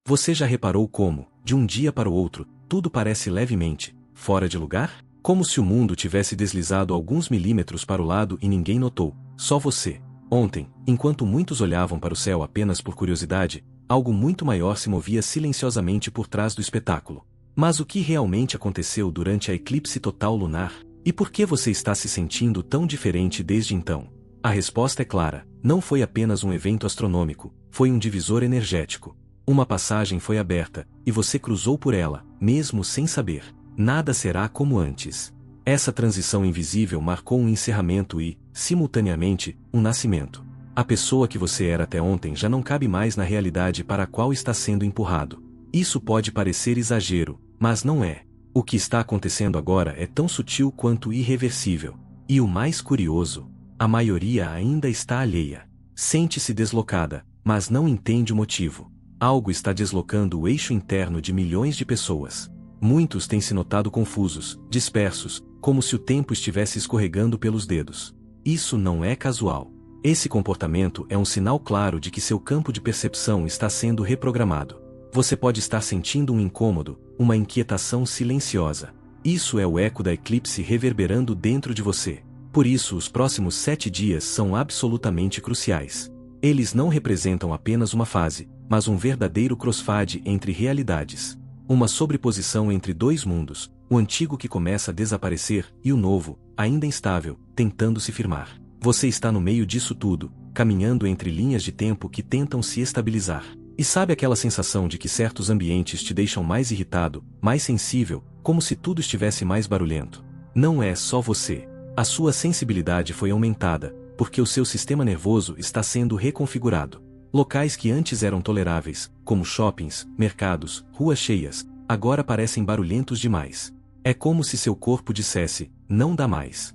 Você já reparou como, de um dia para o outro, tudo parece levemente fora de lugar? Como se o mundo tivesse deslizado alguns milímetros para o lado e ninguém notou, só você. Ontem, enquanto muitos olhavam para o céu apenas por curiosidade, algo muito maior se movia silenciosamente por trás do espetáculo. Mas o que realmente aconteceu durante a eclipse total lunar? E por que você está se sentindo tão diferente desde então? A resposta é clara: não foi apenas um evento astronômico, foi um divisor energético. Uma passagem foi aberta, e você cruzou por ela, mesmo sem saber. Nada será como antes. Essa transição invisível marcou um encerramento e, simultaneamente, um nascimento. A pessoa que você era até ontem já não cabe mais na realidade para a qual está sendo empurrado. Isso pode parecer exagero, mas não é. O que está acontecendo agora é tão sutil quanto irreversível. E o mais curioso, a maioria ainda está alheia. Sente-se deslocada, mas não entende o motivo. Algo está deslocando o eixo interno de milhões de pessoas. Muitos têm se notado confusos, dispersos, como se o tempo estivesse escorregando pelos dedos. Isso não é casual. Esse comportamento é um sinal claro de que seu campo de percepção está sendo reprogramado. Você pode estar sentindo um incômodo, uma inquietação silenciosa. Isso é o eco da eclipse reverberando dentro de você. Por isso, os próximos 7 dias são absolutamente cruciais. Eles não representam apenas uma fase, mas um verdadeiro crossfade entre realidades. Uma sobreposição entre dois mundos, o antigo que começa a desaparecer e o novo, ainda instável, tentando se firmar. Você está no meio disso tudo, caminhando entre linhas de tempo que tentam se estabilizar. E sabe aquela sensação de que certos ambientes te deixam mais irritado, mais sensível, como se tudo estivesse mais barulhento? Não é só você. A sua sensibilidade foi aumentada, porque o seu sistema nervoso está sendo reconfigurado. Locais que antes eram toleráveis, como shoppings, mercados, ruas cheias, agora parecem barulhentos demais. É como se seu corpo dissesse: não dá mais.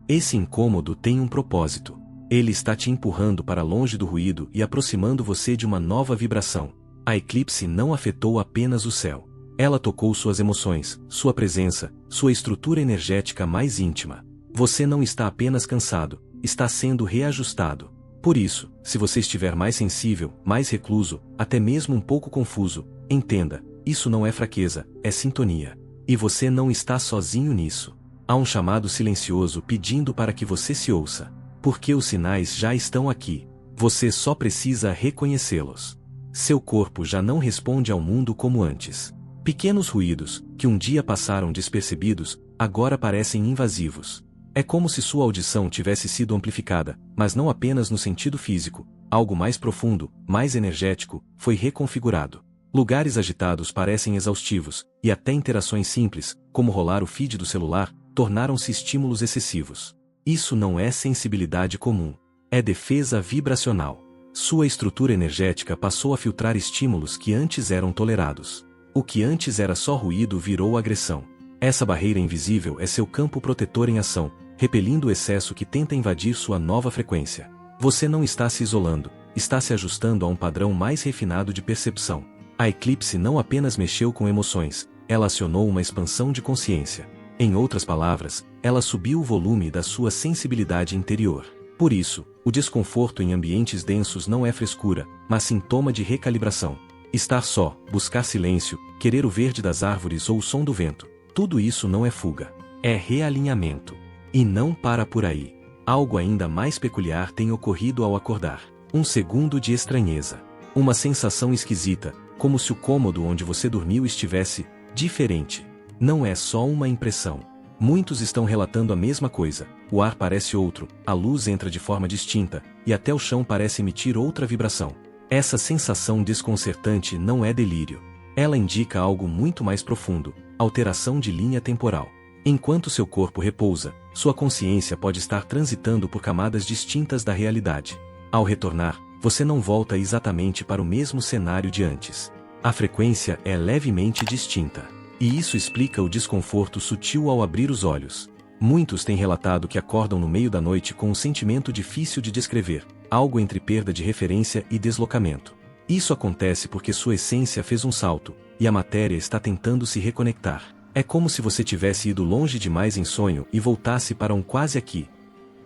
Esse incômodo tem um propósito. Ele está te empurrando para longe do ruído e aproximando você de uma nova vibração. A eclipse não afetou apenas o céu. Ela tocou suas emoções, sua presença, sua estrutura energética mais íntima. Você não está apenas cansado, está sendo reajustado. Por isso, se você estiver mais sensível, mais recluso, até mesmo um pouco confuso, entenda, isso não é fraqueza, é sintonia. E você não está sozinho nisso. Há um chamado silencioso pedindo para que você se ouça. Porque os sinais já estão aqui. Você só precisa reconhecê-los. Seu corpo já não responde ao mundo como antes. Pequenos ruídos, que um dia passaram despercebidos, agora parecem invasivos. É como se sua audição tivesse sido amplificada, mas não apenas no sentido físico. Algo mais profundo, mais energético, foi reconfigurado. Lugares agitados parecem exaustivos, e até interações simples, como rolar o feed do celular, tornaram-se estímulos excessivos. Isso não é sensibilidade comum. É defesa vibracional. Sua estrutura energética passou a filtrar estímulos que antes eram tolerados. O que antes era só ruído virou agressão. Essa barreira invisível é seu campo protetor em ação, repelindo o excesso que tenta invadir sua nova frequência. Você não está se isolando, está se ajustando a um padrão mais refinado de percepção. A eclipse não apenas mexeu com emoções, ela acionou uma expansão de consciência. Em outras palavras, ela subiu o volume da sua sensibilidade interior. Por isso, o desconforto em ambientes densos não é frescura, mas sintoma de recalibração. Estar só, buscar silêncio, querer o verde das árvores ou o som do vento, tudo isso não é fuga. É realinhamento. E não para por aí. Algo ainda mais peculiar tem ocorrido ao acordar. Um segundo de estranheza. Uma sensação esquisita, como se o cômodo onde você dormiu estivesse diferente. Não é só uma impressão. Muitos estão relatando a mesma coisa. O ar parece outro, a luz entra de forma distinta, e até o chão parece emitir outra vibração. Essa sensação desconcertante não é delírio. Ela indica algo muito mais profundo, alteração de linha temporal. Enquanto seu corpo repousa, sua consciência pode estar transitando por camadas distintas da realidade. Ao retornar, você não volta exatamente para o mesmo cenário de antes. A frequência é levemente distinta. E isso explica o desconforto sutil ao abrir os olhos. Muitos têm relatado que acordam no meio da noite com um sentimento difícil de descrever, algo entre perda de referência e deslocamento. Isso acontece porque sua essência fez um salto, e a matéria está tentando se reconectar. É como se você tivesse ido longe demais em sonho e voltasse para um quase aqui.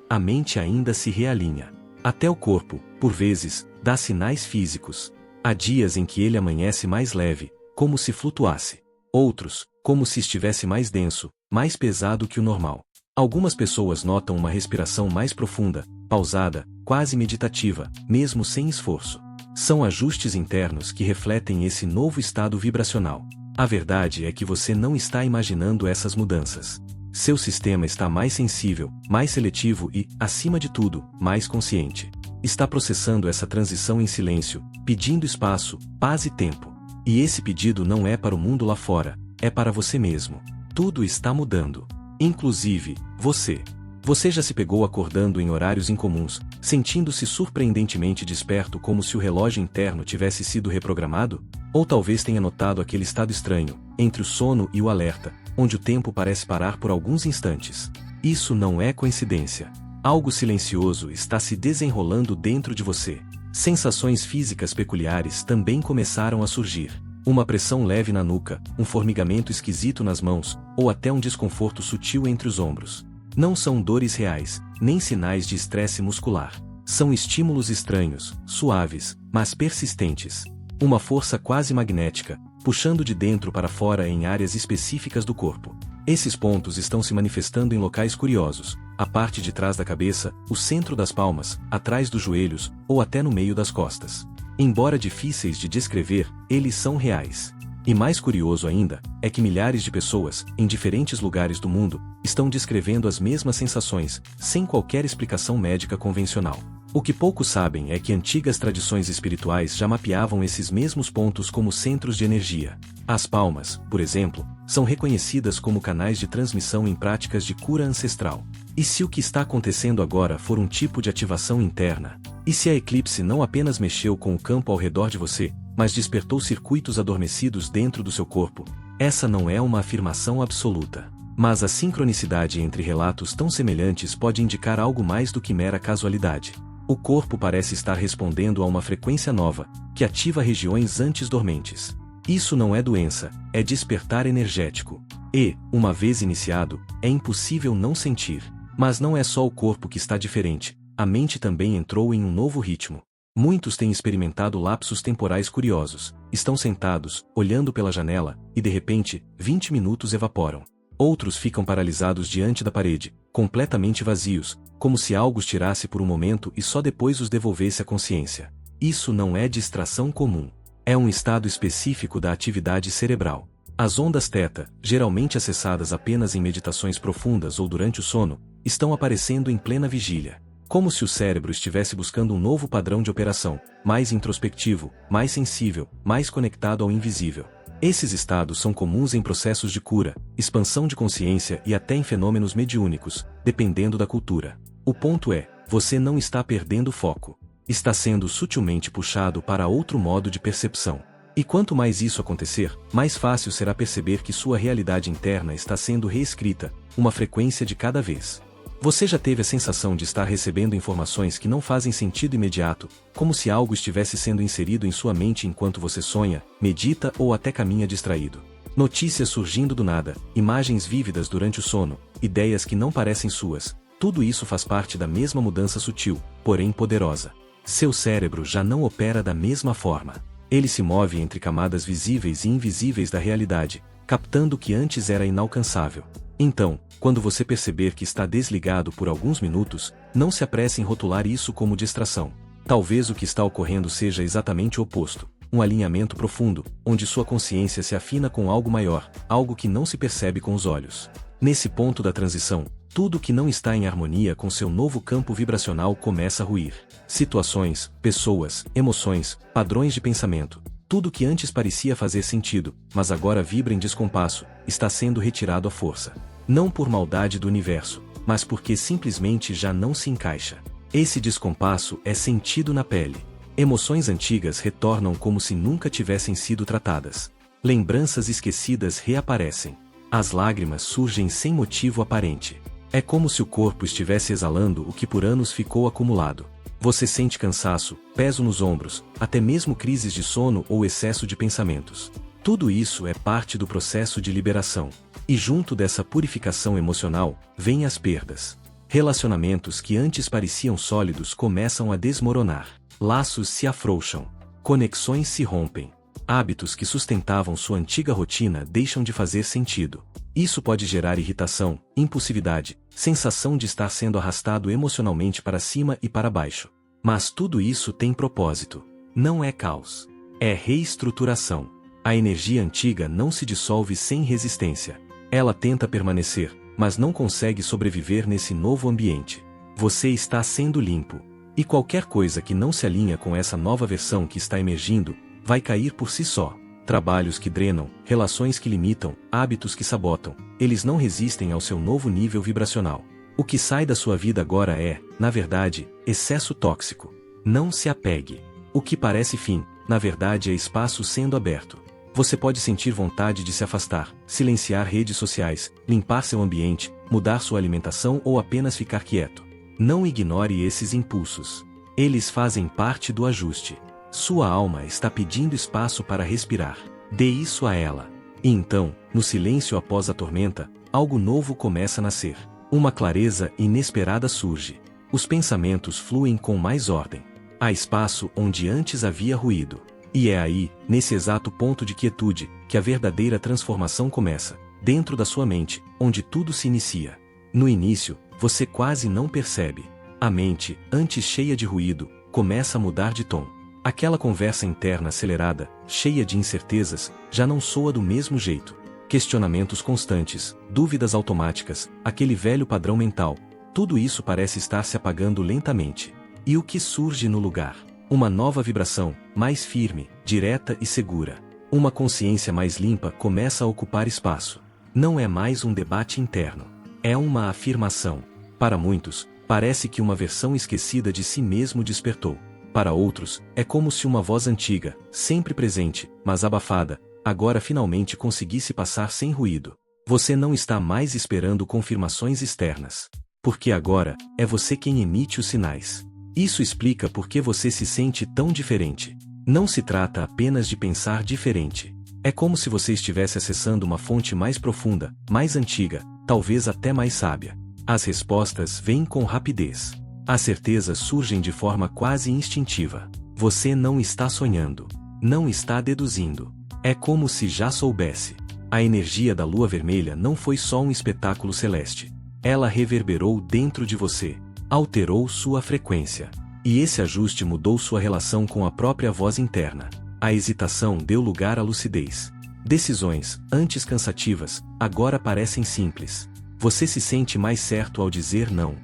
A mente ainda se realinha. Até o corpo, por vezes, dá sinais físicos. Há dias em que ele amanhece mais leve, como se flutuasse. Outros, como se estivesse mais denso, mais pesado que o normal. Algumas pessoas notam uma respiração mais profunda, pausada, quase meditativa, mesmo sem esforço. São ajustes internos que refletem esse novo estado vibracional. A verdade é que você não está imaginando essas mudanças. Seu sistema está mais sensível, mais seletivo e, acima de tudo, mais consciente. Está processando essa transição em silêncio, pedindo espaço, paz e tempo. E esse pedido não é para o mundo lá fora, é para você mesmo. Tudo está mudando. Inclusive, você. Você já se pegou acordando em horários incomuns, sentindo-se surpreendentemente desperto como se o relógio interno tivesse sido reprogramado? Ou talvez tenha notado aquele estado estranho, entre o sono e o alerta, onde o tempo parece parar por alguns instantes. Isso não é coincidência. Algo silencioso está se desenrolando dentro de você. Sensações físicas peculiares também começaram a surgir. Uma pressão leve na nuca, um formigamento esquisito nas mãos, ou até um desconforto sutil entre os ombros. Não são dores reais, nem sinais de estresse muscular. São estímulos estranhos, suaves, mas persistentes. Uma força quase magnética, puxando de dentro para fora em áreas específicas do corpo. Esses pontos estão se manifestando em locais curiosos, a parte de trás da cabeça, o centro das palmas, atrás dos joelhos, ou até no meio das costas. Embora difíceis de descrever, eles são reais. E mais curioso ainda, é que milhares de pessoas, em diferentes lugares do mundo, estão descrevendo as mesmas sensações, sem qualquer explicação médica convencional. O que poucos sabem é que antigas tradições espirituais já mapeavam esses mesmos pontos como centros de energia. As palmas, por exemplo, são reconhecidas como canais de transmissão em práticas de cura ancestral. E se o que está acontecendo agora for um tipo de ativação interna? E se a eclipse não apenas mexeu com o campo ao redor de você, mas despertou circuitos adormecidos dentro do seu corpo? Essa não é uma afirmação absoluta. Mas a sincronicidade entre relatos tão semelhantes pode indicar algo mais do que mera casualidade. O corpo parece estar respondendo a uma frequência nova, que ativa regiões antes dormentes. Isso não é doença, é despertar energético. E, uma vez iniciado, é impossível não sentir. Mas não é só o corpo que está diferente, a mente também entrou em um novo ritmo. Muitos têm experimentado lapsos temporais curiosos, estão sentados, olhando pela janela, e de repente, 20 minutos evaporam. Outros ficam paralisados diante da parede, completamente vazios, como se algo os tirasse por um momento e só depois os devolvesse a consciência. Isso não é distração comum. É um estado específico da atividade cerebral. As ondas θ, geralmente acessadas apenas em meditações profundas ou durante o sono, estão aparecendo em plena vigília. Como se o cérebro estivesse buscando um novo padrão de operação, mais introspectivo, mais sensível, mais conectado ao invisível. Esses estados são comuns em processos de cura, expansão de consciência e até em fenômenos mediúnicos, dependendo da cultura. O ponto é, você não está perdendo foco. Está sendo sutilmente puxado para outro modo de percepção. E quanto mais isso acontecer, mais fácil será perceber que sua realidade interna está sendo reescrita, uma frequência de cada vez. Você já teve a sensação de estar recebendo informações que não fazem sentido imediato, como se algo estivesse sendo inserido em sua mente enquanto você sonha, medita ou até caminha distraído? Notícias surgindo do nada, imagens vívidas durante o sono, ideias que não parecem suas, tudo isso faz parte da mesma mudança sutil, porém poderosa. Seu cérebro já não opera da mesma forma. Ele se move entre camadas visíveis e invisíveis da realidade, captando o que antes era inalcançável. Então, quando você perceber que está desligado por alguns minutos, não se apresse em rotular isso como distração. Talvez o que está ocorrendo seja exatamente o oposto, um alinhamento profundo, onde sua consciência se afina com algo maior, algo que não se percebe com os olhos. Nesse ponto da transição, tudo que não está em harmonia com seu novo campo vibracional começa a ruir. Situações, pessoas, emoções, padrões de pensamento, tudo que antes parecia fazer sentido, mas agora vibra em descompasso, está sendo retirado à força. Não por maldade do universo, mas porque simplesmente já não se encaixa. Esse descompasso é sentido na pele. Emoções antigas retornam como se nunca tivessem sido tratadas. Lembranças esquecidas reaparecem. As lágrimas surgem sem motivo aparente. É como se o corpo estivesse exalando o que por anos ficou acumulado. Você sente cansaço, peso nos ombros, até mesmo crises de sono ou excesso de pensamentos. Tudo isso é parte do processo de liberação. E junto dessa purificação emocional, vêm as perdas. Relacionamentos que antes pareciam sólidos começam a desmoronar. Laços se afrouxam. conexões se rompem. Hábitos que sustentavam sua antiga rotina deixam de fazer sentido. Isso pode gerar irritação, impulsividade, sensação de estar sendo arrastado emocionalmente para cima e para baixo. Mas tudo isso tem propósito. Não é caos. É reestruturação. A energia antiga não se dissolve sem resistência. Ela tenta permanecer, mas não consegue sobreviver nesse novo ambiente. Você está sendo limpo. E qualquer coisa que não se alinha com essa nova versão que está emergindo, vai cair por si só. Trabalhos que drenam, relações que limitam, hábitos que sabotam, eles não resistem ao seu novo nível vibracional. O que sai da sua vida agora é, na verdade, excesso tóxico. Não se apegue. O que parece fim, na verdade é espaço sendo aberto. Você pode sentir vontade de se afastar, silenciar redes sociais, limpar seu ambiente, mudar sua alimentação ou apenas ficar quieto. Não ignore esses impulsos. Eles fazem parte do ajuste. Sua alma está pedindo espaço para respirar. Dê isso a ela. E então, no silêncio após a tormenta, algo novo começa a nascer. Uma clareza inesperada surge. Os pensamentos fluem com mais ordem. Há espaço onde antes havia ruído. E é aí, nesse exato ponto de quietude, que a verdadeira transformação começa, dentro da sua mente, onde tudo se inicia. No início, você quase não percebe. A mente, antes cheia de ruído, começa a mudar de tom. Aquela conversa interna acelerada, cheia de incertezas, já não soa do mesmo jeito. Questionamentos constantes, dúvidas automáticas, aquele velho padrão mental, tudo isso parece estar se apagando lentamente. E o que surge no lugar? Uma nova vibração, mais firme, direta e segura. Uma consciência mais limpa começa a ocupar espaço. Não é mais um debate interno. É uma afirmação. Para muitos, parece que uma versão esquecida de si mesmo despertou. Para outros, é como se uma voz antiga, sempre presente, mas abafada, agora finalmente conseguisse passar sem ruído. Você não está mais esperando confirmações externas. Porque agora, é você quem emite os sinais. Isso explica por que você se sente tão diferente. Não se trata apenas de pensar diferente. É como se você estivesse acessando uma fonte mais profunda, mais antiga, talvez até mais sábia. As respostas vêm com rapidez. As certezas surgem de forma quase instintiva. Você não está sonhando. Não está deduzindo. É como se já soubesse. A energia da lua vermelha não foi só um espetáculo celeste. Ela reverberou dentro de você. Alterou sua frequência. E esse ajuste mudou sua relação com a própria voz interna. A hesitação deu lugar à lucidez. Decisões, antes cansativas, agora parecem simples. Você se sente mais certo ao dizer não.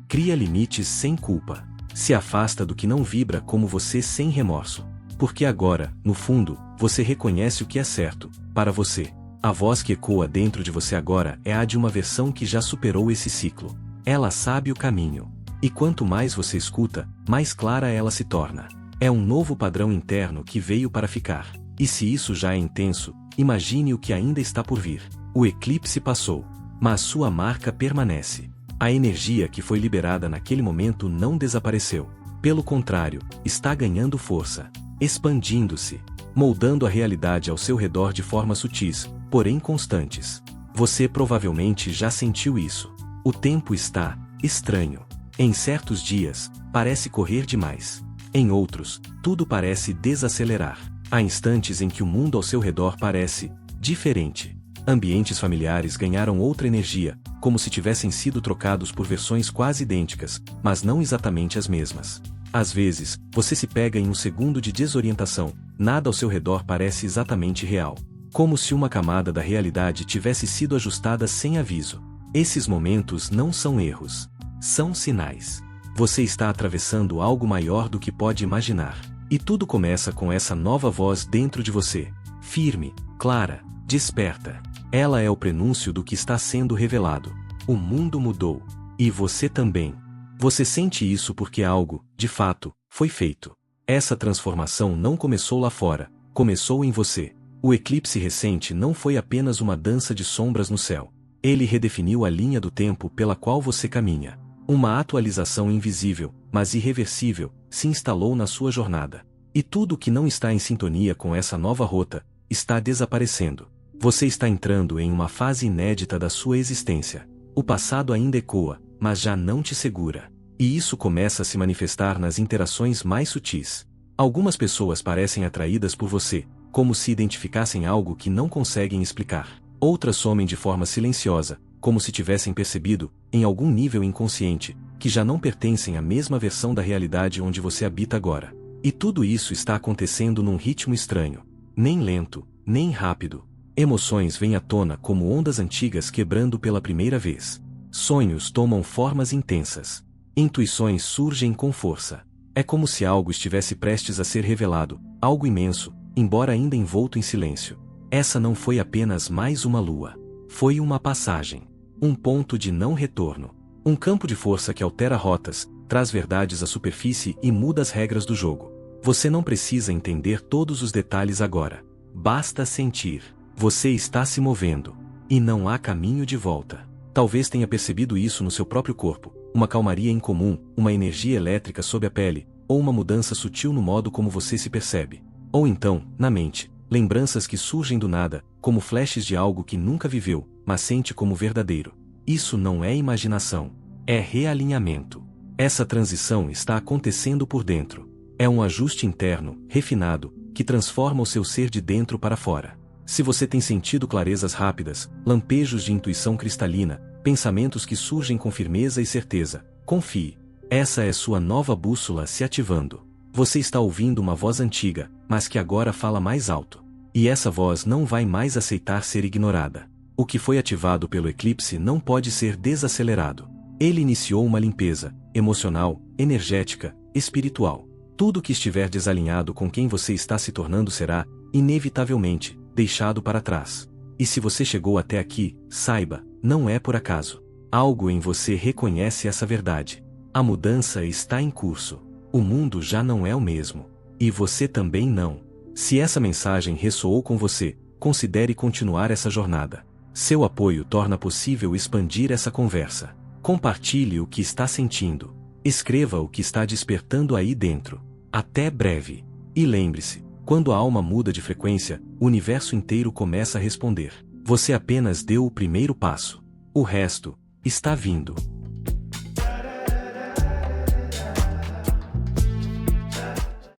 Cria limites sem culpa. Se afasta do que não vibra como você sem remorso. Porque agora, no fundo, você reconhece o que é certo, para você. A voz que ecoa dentro de você agora é a de uma versão que já superou esse ciclo. Ela sabe o caminho. E quanto mais você escuta, mais clara ela se torna. É um novo padrão interno que veio para ficar. E se isso já é intenso, imagine o que ainda está por vir. O eclipse passou. Mas sua marca permanece. A energia que foi liberada naquele momento não desapareceu. Pelo contrário, está ganhando força. Expandindo-se. Moldando a realidade ao seu redor de formas sutis, porém constantes. Você provavelmente já sentiu isso. O tempo está estranho. Em certos dias, parece correr demais. Em outros, tudo parece desacelerar. Há instantes em que o mundo ao seu redor parece diferente. Ambientes familiares ganharam outra energia, como se tivessem sido trocados por versões quase idênticas, mas não exatamente as mesmas. Às vezes, você se pega em um segundo de desorientação, nada ao seu redor parece exatamente real. Como se uma camada da realidade tivesse sido ajustada sem aviso. Esses momentos não são erros. São sinais. Você está atravessando algo maior do que pode imaginar. E tudo começa com essa nova voz dentro de você. Firme, clara, desperta. Ela é o prenúncio do que está sendo revelado. O mundo mudou. E você também. Você sente isso porque algo, de fato, foi feito. Essa transformação não começou lá fora, começou em você. O eclipse recente não foi apenas uma dança de sombras no céu. Ele redefiniu a linha do tempo pela qual você caminha. Uma atualização invisível, mas irreversível, se instalou na sua jornada. E tudo que não está em sintonia com essa nova rota, está desaparecendo. Você está entrando em uma fase inédita da sua existência. O passado ainda ecoa, mas já não te segura. E isso começa a se manifestar nas interações mais sutis. Algumas pessoas parecem atraídas por você, como se identificassem algo que não conseguem explicar. Outras somem de forma silenciosa, como se tivessem percebido, em algum nível inconsciente, que já não pertencem à mesma versão da realidade onde você habita agora. E tudo isso está acontecendo num ritmo estranho. Nem lento, nem rápido. Emoções vêm à tona como ondas antigas quebrando pela primeira vez. Sonhos tomam formas intensas. Intuições surgem com força. É como se algo estivesse prestes a ser revelado, algo imenso, embora ainda envolto em silêncio. Essa não foi apenas mais uma lua. Foi uma passagem. Um ponto de não retorno. Um campo de força que altera rotas, traz verdades à superfície e muda as regras do jogo. Você não precisa entender todos os detalhes agora. Basta sentir. Você está se movendo. E não há caminho de volta. Talvez tenha percebido isso no seu próprio corpo, uma calmaria incomum, uma energia elétrica sob a pele, ou uma mudança sutil no modo como você se percebe. Ou então, na mente, lembranças que surgem do nada, como flashes de algo que nunca viveu, mas sente como verdadeiro. Isso não é imaginação. É realinhamento. Essa transição está acontecendo por dentro. É um ajuste interno, refinado, que transforma o seu ser de dentro para fora. Se você tem sentido clarezas rápidas, lampejos de intuição cristalina, pensamentos que surgem com firmeza e certeza, confie. Essa é sua nova bússola se ativando. Você está ouvindo uma voz antiga, mas que agora fala mais alto. E essa voz não vai mais aceitar ser ignorada. O que foi ativado pelo eclipse não pode ser desacelerado. Ele iniciou uma limpeza, emocional, energética, espiritual. Tudo que estiver desalinhado com quem você está se tornando será, inevitavelmente, deixado para trás. E se você chegou até aqui, saiba, não é por acaso. Algo em você reconhece essa verdade. A mudança está em curso. O mundo já não é o mesmo. E você também não. Se essa mensagem ressoou com você, considere continuar essa jornada. Seu apoio torna possível expandir essa conversa. Compartilhe o que está sentindo. Escreva o que está despertando aí dentro. Até breve. E lembre-se, quando a alma muda de frequência, o universo inteiro começa a responder. Você apenas deu o primeiro passo. O resto está vindo.